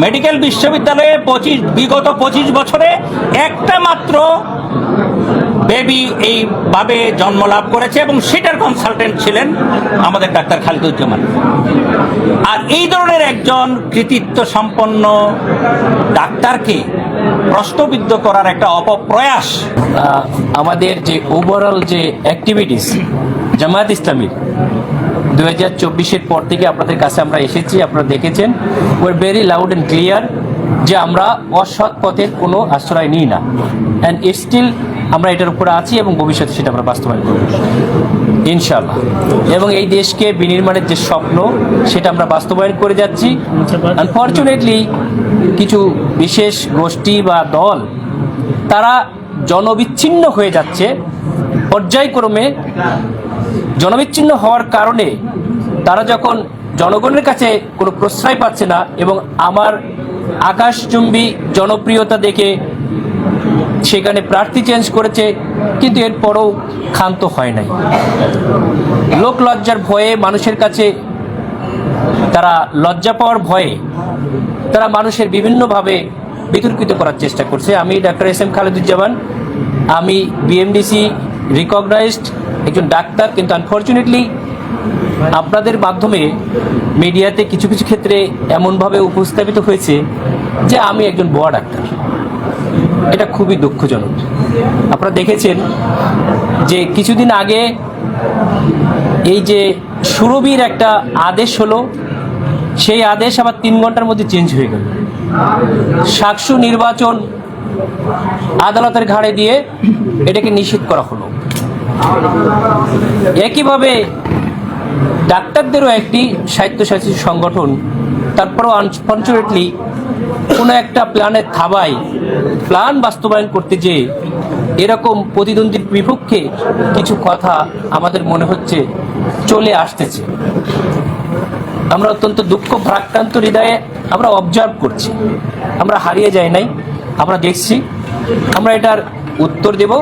Medical বিশ্ববিদ্যালয়ে বিগত 25 বছরে একটা মাত্র বেবি এইভাবে জন্মলাভ করেছে এবং সেটার কনসালটেন্ট ছিলেন আমাদের ডাক্তার খালিদুজ্জামান। আর এই ধরনের একজন কৃতিত্ব সম্পন্ন ডাক্তারকে প্রশ্নবিদ্ধ করার একটা অপপ্রয়াস আমাদের যে ওভারঅল যে অ্যাক্টিভিটিস জামায়াত ইসলামীর 2024-এর পর থেকে আপনাদের কাছে আমরা এসেছি, আপনারা দেখেছেন were very loud and clear যে আমরা অসৎ পথের কোনো আশ্রয় নিই না, অ্যান্ড স্টিল আমরা এটার উপরে আছি এবং ভবিষ্যতে সেটা আমরা বাস্তবায়ন করব ইনশাআল্লাহ। এবং এই দেশকে বিনির্মাণের যে স্বপ্ন সেটা আমরা বাস্তবায়ন করে যাচ্ছি। আনফর্চুনেটলি কিছু বিশেষ গোষ্ঠী বা দল তারা জনবিচ্ছিন্ন হয়ে যাচ্ছে পর্যায়ক্রমে। জনবিচ্ছিন্ন হওয়ার কারণে তারা যখন জনগণের কাছে কোনো প্রশ্রয় পাচ্ছে না এবং আমার আকাশচুম্বী জনপ্রিয়তা দেখে সেখানে প্রার্থী চেঞ্জ করেছে, কিন্তু এরপরও ক্ষান্ত হয় নাই। লোক লজ্জার ভয়ে মানুষের কাছে তারা লজ্জা পাওয়ার ভয়ে তারা মানুষের বিভিন্নভাবে বিতর্কিত করার চেষ্টা করছে। আমি ডাক্তার এস এম খালিদুজ্জামান, আমি বিএমডিসি রিকগনাইজড একজন ডাক্তার, কিন্তু আনফর্চুনেটলি আপনাদের মাধ্যমে মিডিয়াতে কিছু কিছু ক্ষেত্রে এমনভাবে উপস্থাপিত হয়েছে যে আমি একজন ভুয়া ডাক্তার। এটা খুবই দুঃখজনক। আপনারা দেখেছেন যে কিছুদিন আগে এই যে সুরভির একটা আদেশ হলো, সেই আদেশ আবার 3 ঘন্টার মধ্যে চেঞ্জ হয়ে গেল। সাকসু নির্বাচন আদালতের ঘাড়ে দিয়ে এটাকে নিষিদ্ধ করা হলো। একইভাবে ডাক্তারদেরও একটি স্বায়ত্তশাসিত সংগঠন, তারপরও আনফর্চুনেটলি কোনো একটা প্ল্যানের থাবায় প্ল্যান বাস্তবায়ন করতে যেয়ে এরকম প্রতিদ্বন্দ্বীর বিপক্ষে কিছু কথা আমাদের মনে হচ্ছে চলে আসতেছে। আমরা অত্যন্ত দুঃখ ভারাক্রান্ত হৃদয়ে আমরা অবজার্ভ করছি, আমরা হারিয়ে যাই নাই, আমরা দেখছি, আমরা এটার উত্তর দেব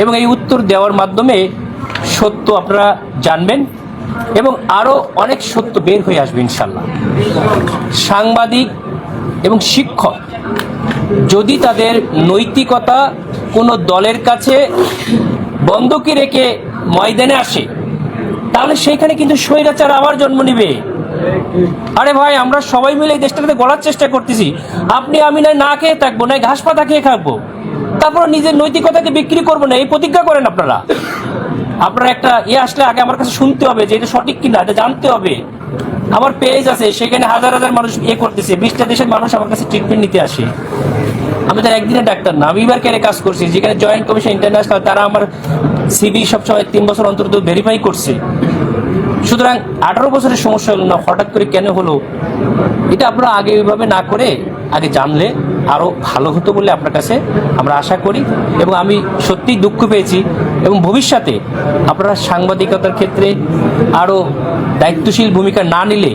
এবং এই উত্তর দেওয়ার মাধ্যমে সত্য আপনারা জানবেন এবং আরও অনেক সত্য বের হয়ে আসবে ইনশাল্লাহ। সাংবাদিক এবং শিক্ষক যদি তাদের নৈতিকতা কোনো দলের কাছে বন্ধকি রেখে ময়দানে আসে, তাহলে সেইখানে কিন্তু স্বৈরাচার আবার জন্ম নিবে। আরে ভাই, আমরা সবাই মিলে এই দেশটাকে গড়ার চেষ্টা করতেছি, আপনি আমি না খেয়ে থাকবো, না ঘাস পাতা খেয়ে থাকবো, তারপর নিজের নৈতিকতাকে বিক্রি করবো না, এই প্রতিজ্ঞা করেন আপনারা। আপনারা একটা আসলে আগে আমার কাছে শুনতে হবে যে এটা সঠিক কিনা, এটা জানতে হবে। আমার পেজ আছে, সেখানে হাজার হাজার মানুষ করতেছে, 20টা দেশের মানুষ আমার কাছে ট্রিটমেন্ট নিতে আসে। আমি তো একদিনের ডাক্তার না, আমি এবার কেন কাজ করছি, যেখানে জয়েন্ট কমিশন ইন্টারন্যাশনাল তারা আমার সিভি সবসময় 3 বছর অন্তর ভেরিফাই করছে। সুতরাং 18 বছরের সমস্যা হলো না, হঠাৎ করে কেন হলো, এটা আপনারা আগে ওইভাবে না করে আগে জানলে আরও ভালো হতো বলে আপনার কাছে আমরা আশা করি। এবং আমি সত্যিই দুঃখ পেয়েছি এবং ভবিষ্যতে আপনারা সাংবাদিকতার ক্ষেত্রে আরও দায়িত্বশীল ভূমিকা না নিলে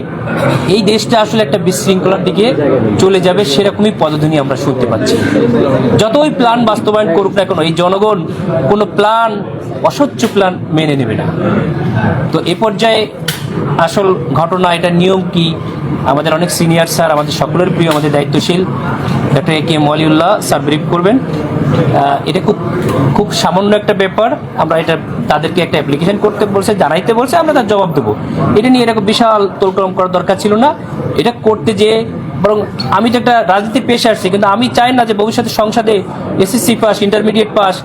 এই দেশটা আসলে একটা বিশৃঙ্খলার দিকে চলে যাবে, সেরকমই পদধ্বনি আমরা শুনতে পাচ্ছি। যতই প্ল্যান বাস্তবায়ন করুক না কেন, এই জনগণ কোনো প্ল্যান, অস্বচ্ছ প্ল্যান মেনে নেবে না। তো এ পর্যায়ে আসল ঘটনা, এটা নিয়ম কি, আমাদের অনেক সিনিয়র স্যার, আমাদের সকলের প্রিয়, আমাদের দায়িত্বশীল doctor A K M Waliullah sir brief করবেন। এটা খুব সামান্য একটা ব্যাপার, আমরা এটা তাদেরকে একটা অ্যাপ্লিকেশন করতে বলছে, জানাইতে বলছে, আমরা তার জবাব দেবো। এটা নিয়ে এরকম বিশাল তোলকলম করার দরকার ছিল না। এটা করতে যেয়ে বরং আমি তো একটা রাজনীতির পেশে আসছি, কিন্তু আমি চাই না যে ভবিষ্যতে সংসদে এসএসসি পাস, ইন্টারমিডিয়েট পাস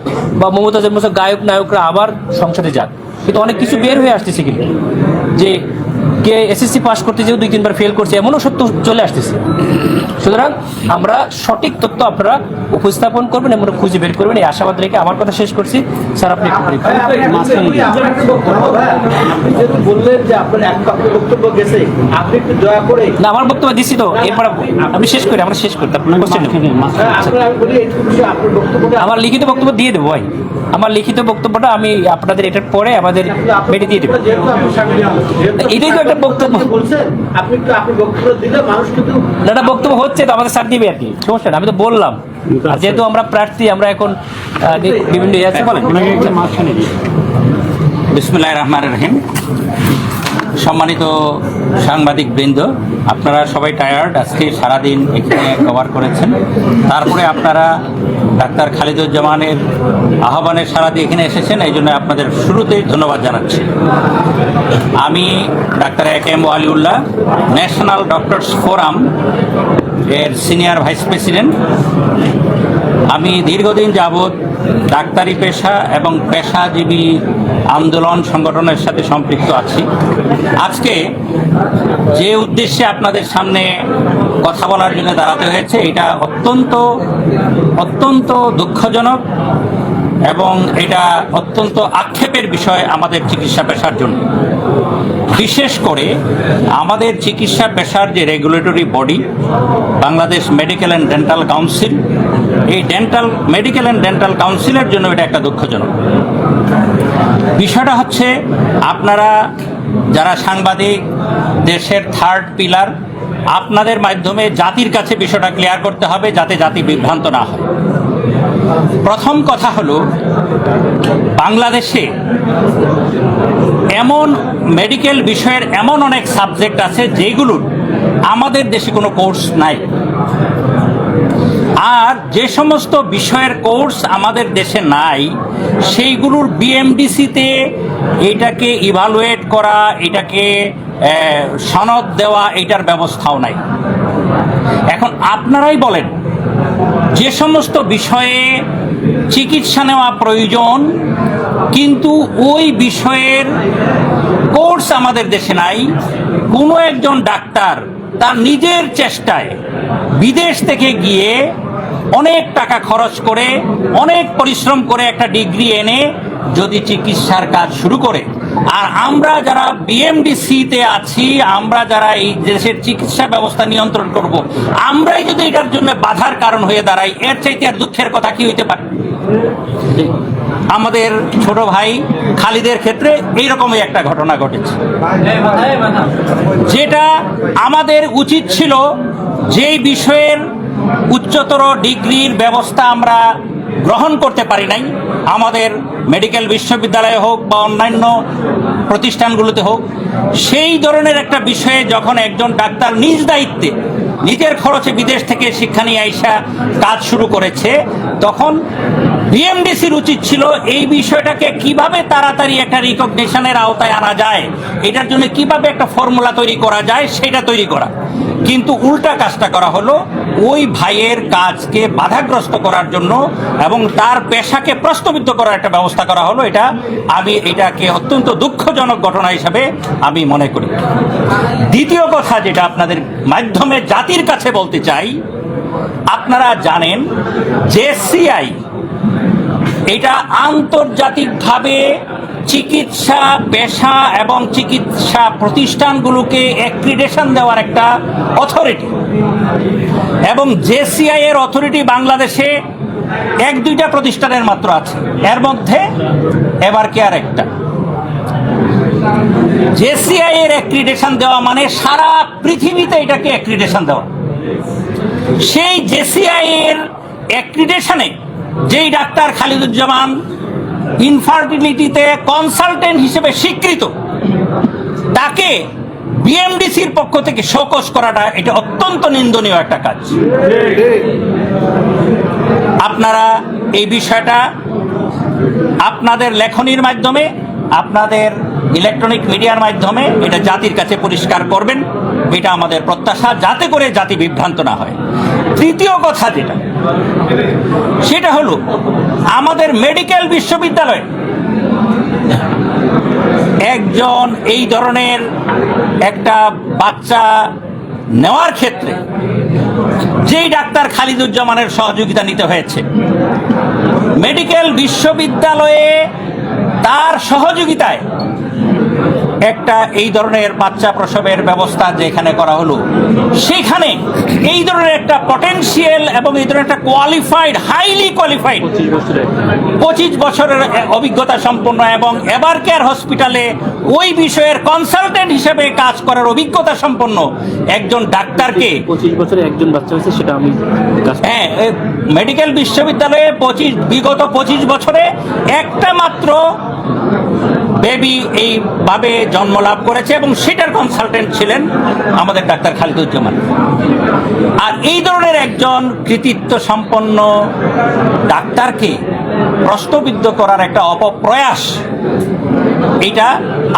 বা মমতাজের মতো গায়ক নায়করা আবার সংসদে যাক। কিন্তু অনেক কিছু বের হয়ে আসতেছে, কিন্তু যে কে এসএসসি পাস করতে যেও 2-3 বার ফেল করছে, এমনও সত্য চলে আসতেছে। সুতরাং আমরা সঠিক তথ্য আপনারা উপস্থাপন করবেন এবং খুঁজে বের করবেন, এই আশাবাদ রেখে আমার কথা শেষ করছি। স্যার, আপনি না, আমার বক্তব্য দিচ্ছি তো, এরপর আমি শেষ করি, আমরা শেষ করি, আমার লিখিত বক্তব্য দিয়ে দেবো ভাই। আমার লিখিত বক্তব্যটা আমি আপনাদের এটার পরে আমাদের মেটে দিয়ে দেবো। এটাই তো একটা বক্তব্য, না বক্তব্য হচ্ছে তো, আমাদের স্যার দিবে আর কি, সমস্যা না। আমি তো বললাম, যেহেতু আমরা প্রার্থী, আমরা এখন বিভিন্ন ইয়ে আছে। বলেন। বিসমিল্লাহির রহমানির রহিম। সম্মানিত সাংবাদিক বৃন্দ, আপনারা সবাই টায়ার্ড, আজকে সারাদিন এখানে কভার করেছেন, তারপরে আপনারা ডাক্তার খালিদুজ্জামানের আহ্বানের সাড়া দিয়ে এখানে এসেছেন, এই জন্য আপনাদের শুরুতেই ধন্যবাদ জানাচ্ছি। আমি doctor A.K.M. Waliullah, national doctors forum এর সিনিয়র ভাইস প্রেসিডেন্ট। আমি দীর্ঘদিন যাবৎ ডাক্তারি পেশা এবং পেশাজীবী আন্দোলন সংগঠনের সাথে সম্পৃক্ত আছি। আজকে যে উদ্দেশ্যে আপনাদের সামনে কথা বলার জন্য দাঁড়াতে হয়েছে, এটা অত্যন্ত দুঃখজনক এবং এটা অত্যন্ত আক্ষেপের বিষয় আমাদের চিকিৎসা পেশার জন্য। বিশেষ করে আমাদের চিকিৎসা পেশার যে regulatory body Bangladesh medical and dental council, এই মেডিকেল অ্যান্ড ডেন্টাল কাউন্সিলের জন্য এটা একটা দুঃখজনক বিষয়টা হচ্ছে, আপনারা যারা সাংবাদিক, দেশের থার্ড পিলার, আপনাদের মাধ্যমে জাতির কাছে বিষয়টা ক্লিয়ার করতে হবে যাতে জাতি বিভ্রান্ত না হয়। প্রথম কথা হলো, বাংলাদেশে এমন মেডিকেল বিষয়ের এমন অনেক সাবজেক্ট আছে যেগুলোর আমাদের দেশে কোনো কোর্স নাই, আর যে সমস্ত বিষয়ের কোর্স আমাদের দেশে নাই সেইগুলোর বিএমডিসিতে এটাকে ইভালুয়েট করা, এটাকে সনদ দেওয়া, এটার ব্যবস্থাও নাই। এখন আপনারাই বলেন, যে সমস্ত বিষয়ে চিকিৎসা নেওয়া প্রয়োজন কিন্তু ওই বিষয়ের কোর্স আমাদের দেশে নাই, কোনো একজন ডাক্তার তার নিজের চেষ্টায় বিদেশ থেকে গিয়ে অনেক টাকা খরচ করে, অনেক পরিশ্রম করে একটা ডিগ্রি এনে যদি চিকিৎসার কাজ শুরু করে, আর আমরা যারা বিএমডিসিতে আছি, আমরা যারা এই দেশের চিকিৎসা ব্যবস্থা নিয়ন্ত্রণ করব, আমরাই যদি এটার জন্য বাধার কারণ হয়ে দাঁড়াই, এর চাইতে আর দুঃখের কথা কি হইতে পারে? আমাদের ছোট ভাই খালিদের ক্ষেত্রে এইরকমই একটা ঘটনা ঘটেছে, যেটা আমাদের উচিত ছিল যেই বিষয়ের উচ্চতর ডিগ্রির ব্যবস্থা আমরা গ্রহণ করতে পারি নাই, আমাদের মেডিকেল বিশ্ববিদ্যালয়ে হোক বা অন্যান্য প্রতিষ্ঠানগুলোতে হোক, সেই ধরনের একটা বিষয়ে যখন একজন ডাক্তার নিজ দায়িত্বে নিজের খরচে বিদেশ থেকে শিক্ষা নিয়ে আইসা কাজ শুরু করেছে, তখন বিএমডিসির উচিত ছিল এই বিষয়টাকে কিভাবে তাড়াতাড়ি একটা রিকগনিশনের আওতায় আনা যায়, এটার জন্য কিভাবে একটা ফর্মুলা তৈরি করা যায় সেটা তৈরি করা। কিন্তু উল্টা কাজটা করা হলো, ওই ভাইয়ের কাজকে বাধাগ্রস্ত করার জন্য এবং তার পেশাকে প্রশ্নবিদ্ধ করার একটা ব্যবস্থা করা হলো। আমি এটাকে অত্যন্ত দুঃখজনক ঘটনা হিসাবে আমি মনে করি। দ্বিতীয় কথা যেটা আপনাদের মাধ্যমে জাতির কাছে বলতে চাই, আপনারা জানেন JCI এটা আন্তর্জাতিকভাবে চিকিৎসা পেশা এবং চিকিৎসা প্রতিষ্ঠানগুলোকে অ্যাক্রিডেশন দেওয়ার একটা অথরিটি, এবং JCI এর অথরিটি বাংলাদেশে 1-2টা প্রতিষ্ঠানের মাত্র আছে, এর মধ্যে এভারকেয়ার একটা। JCI এর অ্যাক্রিডেশন দেওয়া মানে সারা পৃথিবীতে এটাকে অ্যাক্রিডেশন দেওয়া। সেই JCI এর অ্যাক্রিডেশনে যেই ডাক্তার খালিদুজ্জামান ইনফার্টিলিটিতে কনসালটেন্ট হিসেবে স্বীকৃত, তাকে বিএমডিসির পক্ষ থেকে শোকজ করাটা এটা অত্যন্ত নিন্দনীয় একটা কাজ। আপনারা এই বিষয়টা আপনাদের লেখনীর মাধ্যমে, আপনাদের ইলেকট্রনিক মিডিয়ার মাধ্যমে এটা জাতির কাছে পরিষ্কার করবেন, এটা আমাদের প্রত্যাশা, যাতে করে জাতি বিভ্রান্ত না হয়। তৃতীয় কথা যেটা, সেটা হলো আমাদের মেডিকেল বিশ্ববিদ্যালয়ে একজন এই ধরনের একটা বাচ্চা নেওয়ার ক্ষেত্রে যেই ডাক্তার খালিদুজ্জামানের সহযোগিতা নিতে হয়েছে, মেডিকেল বিশ্ববিদ্যালয়ে তার সহযোগিতায় একটা এই ধরনের বাচ্চা প্রসবের ব্যবস্থা যেখানে করা হলো, সেখানে এই ধরনের একটা পটেনশিয়াল এবং এই ধরনের একটা কোয়ালিফাইড, হাইলি কোয়ালিফাইড 25 বছরের অভিজ্ঞতা সম্পন্ন এবং এভার কেয়ার হসপিটালে ওই বিষয়ের কনসালটেন্ট হিসেবে কাজ করার অভিজ্ঞতা সম্পন্ন একজন ডাক্তারকে 25 বছরে একজন বাচ্চা হয়েছে, সেটা আমি হ্যাঁ, মেডিকেল বিশ্ববিদ্যালয়ে বিগত 25 বছরে একটা মাত্র বেবি এইভাবে জন্ম লাভ করেছে এবং সেটার কনসালটেন্ট ছিলেন আমাদের ডাক্তার খালিদুজ্জামান। আর এই ধরনের একজন কৃতিত্ব সম্পন্ন ডাক্তারকে প্রশ্নবিদ্ধ করার একটা অপপ্রয়াস, এটা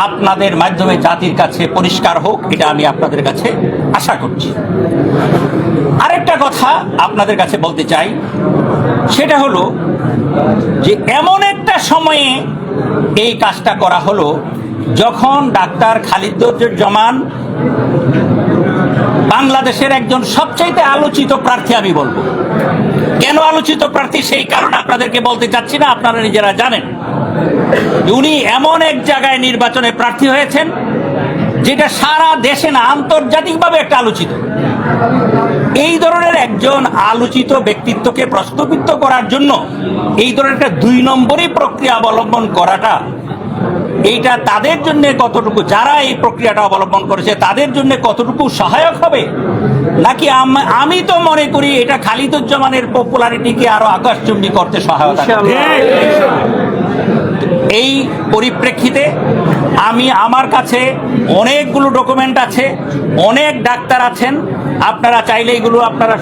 আপনাদের মাধ্যমে জাতির কাছে পরিষ্কার হোক, এটা আমি আপনাদের কাছে আশা করছি। আরেকটা কথা আপনাদের কাছে বলতে চাই, সেটা হলো যে এমন একটা সময়ে এই কাজটা করা হলো যখন ডাক্তার খালিদুজ্জামান বাংলাদেশের একজন সবচাইতে আলোচিত প্রার্থী। আমি বলবো কেন আলোচিত প্রার্থী, সেই কারণ আপনাদেরকে বলতে চাচ্ছি না, আপনারা নিজেরা জানেন। উনি এমন এক জায়গায় নির্বাচনে প্রার্থী হয়েছেন যেটা সারা দেশে না, আন্তর্জাতিকভাবে একটা আলোচিত। এই ধরনের একজন আলোচিত ব্যক্তিত্বকে প্রশ্নবিদ্ধ করার জন্য এই ধরনের একটা 2 নম্বরই প্রক্রিয়া অবলম্বন করাটা, এইটা তাদের জন্য কতটুকু, যারা এই প্রক্রিয়াটা অবলম্বন করেছে তাদের জন্য কতটুকু সহায়ক হবে, নাকি আমি তো মনে করি এটা খালিদুজ্জামানের পপুলারিটিকে আরো আকাশচুম্বী করতে সহায়তা করবে। এই পরিপ্রেক্ষিতে আমার কাছে অনেকগুলো ডকুমেন্ট আছে, অনেক ডাক্তার আছেন, আপনারা চাইলে এগুলো আপনারা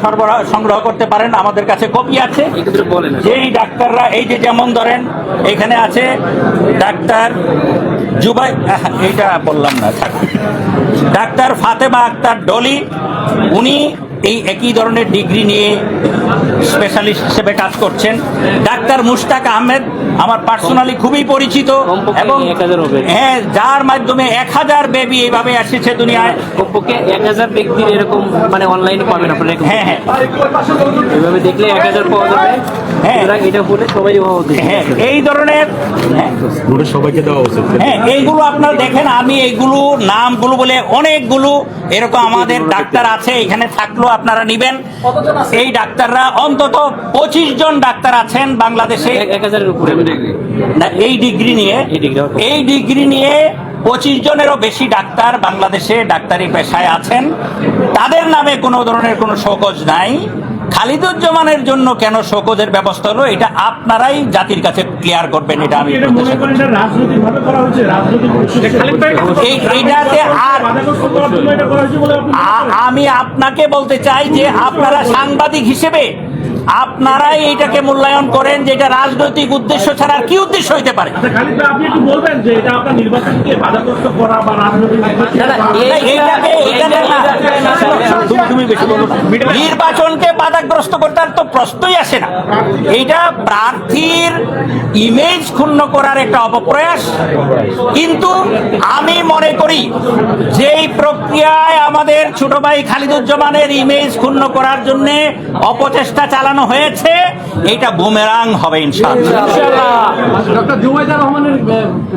সংগ্রহ করতে পারেন, আমাদের কাছে কপি আছে। যেই ডাক্তাররা, এই যে যেমন ধরেন এখানে আছে ডাক্তার জুবাই, এইটা বললাম না, ডাক্তার ফাতেমা আক্তার ডলি, উনি এই একই ধরনের ডিগ্রি নিয়ে স্পেশালিস্ট হিসেবে কাজ করছেন। ডাক্তার মুশতাক আহমেদ আমার পার্সোনালি খুবই পরিচিত এবং হ্যাঁ, যার মাধ্যমে 1000 বেবি এইভাবে এসেছে দুনিয়ায়। কমপক্ষে 1000 ব্যক্তির এরকম মানে অনলাইনে পাবেন আপনারা। হ্যাঁ হ্যাঁ, এইভাবে দেখলে 1000 পাওয়া যাবে। হ্যাঁ, এটা হলে সবাই হ্যাঁ এই ধরনের সবাইকে দেওয়া উচিত। হ্যাঁ, এইগুলো আপনারা দেখেন, আমি এইগুলো নামগুলো বলে অনেকগুলো এরকম আমাদের ডাক্তার আছে, এখানে থাকলো আপনারা নিবেন। এই ডাক্তাররা অন্তত 25 জন ডাক্তার আছেন বাংলাদেশে 1000-এর উপরে না, এই ডিগ্রি নিয়ে 25 জনেরও বেশি ডাক্তার বাংলাদেশে ডাক্তারি পেশায় আছেন। তাদের নামে কোনো ধরনের কোনো শোকজ নাই। খালিদুজ্জামানের জন্য কেন শোকজের ব্যবস্থা হলো, এটা আপনারাই জাতির কাছে ক্লিয়ার করবেন, এটা আমি এইটাতে। আর আমি আপনাকে বলতে চাই যে আপনারা সাংবাদিক হিসেবে আপনারাই এইটাকে মূল্যায়ন করেন যে এটা রাজনৈতিক উদ্দেশ্য ছাড়া আর কি উদ্দেশ্য হইতে পারে। আপনি একটু বলবেন যে এটা আপনার নির্বাচনকে বাধাগ্রস্ত করা বা নির্বাচনকে বাধাগ্রস্ত করতে তো প্রশ্নই আসে না। এইটা প্রার্থীর ইমেজ ক্ষুণ্ণ করার একটা অপপ্রয়াস। কিন্তু আমি মনে করি যেই প্রক্রিয়ায় আমাদের ছোট ভাই খালিদুজ্জামানের ইমেজ ক্ষুণ্ণ করার জন্য অপচেষ্টা চালানো হয়েছে, এটা বুমেরাং হবে ইনশাআল্লাহ। ডক্টর জুবাইদুর রহমানের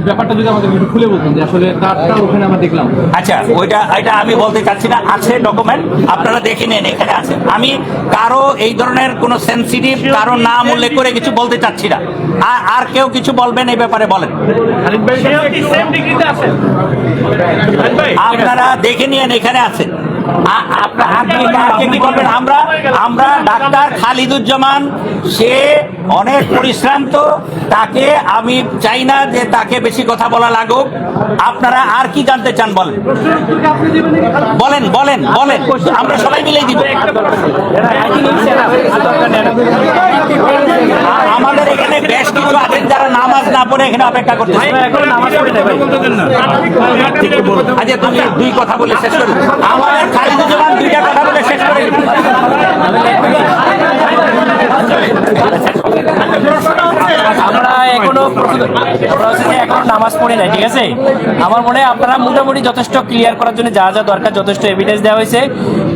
ব্যাপারটা যদি আমাদের একটু খুলে বলতেন যে আসলে কার্ডটা ওখানে আমরা দেখলাম। আচ্ছা, এটা আমি বলতে চাচ্ছি না, আছে ডকুমেন্ট, আপনারা দেখে নেন, এখানে আছে। আমি কারো এই ধরনের কোনো সেন্সিটিভ কারো নাম উল্লেখ করে কিছু বলতে চাচ্ছি না। আর কেউ কিছু বলবেন এই ব্যাপারে বলেন। আপনারা দেখে নিন, এখানে আছে। আমরা ডাক্তার খালিদুজ্জামান, সে অনেক পরিশ্রান্ত, তাকে আমি চাই না যে তাকে বেশি কথা বলা লাগুক। আপনারা আর কি জানতে চান বলেন, বলেন বলেন বলেন, আমরা সবাই মিলে দিব। আমাদের এখানে বেশ কিছু আছেন যারা নামাজ না পড়ে এখানে অপেক্ষা করতে। আচ্ছা, তুমি 2 কথা বলে শেষ করো। আমাদের খালিদুজ্জামান 2টা কথা বলে শেষ করে। আমরা এখনো নামাজ পড়ি নাই, ঠিক আছে? আমার মনে হয় আপনারা মোটামুটি যথেষ্ট ক্লিয়ার করার জন্য যা যা দরকার যথেষ্ট এভিডেন্স দেওয়া হয়েছে।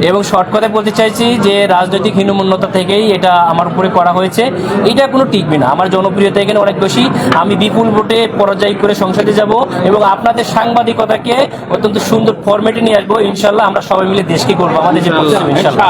এবং শর্ট কথায় বলতে চাইছি যে রাজনৈতিক হীনমন্যতা থেকেই এটা আমার উপরে করা হয়েছে। এটা কোনো টিকবে না। আমার জনপ্রিয়তা এখানে অনেক বেশি। আমি বিপুল ভোটে পরাজয় করে সংসদে যাব এবং আপনাদের সাংবাদিকতাকে অত্যন্ত সুন্দর ফরম্যাটে নিয়ে আসবো। ইনশাল্লাহ আমরা সবাই মিলে দেশকে করবো, আমাদের যে ইনশাল্লাহ।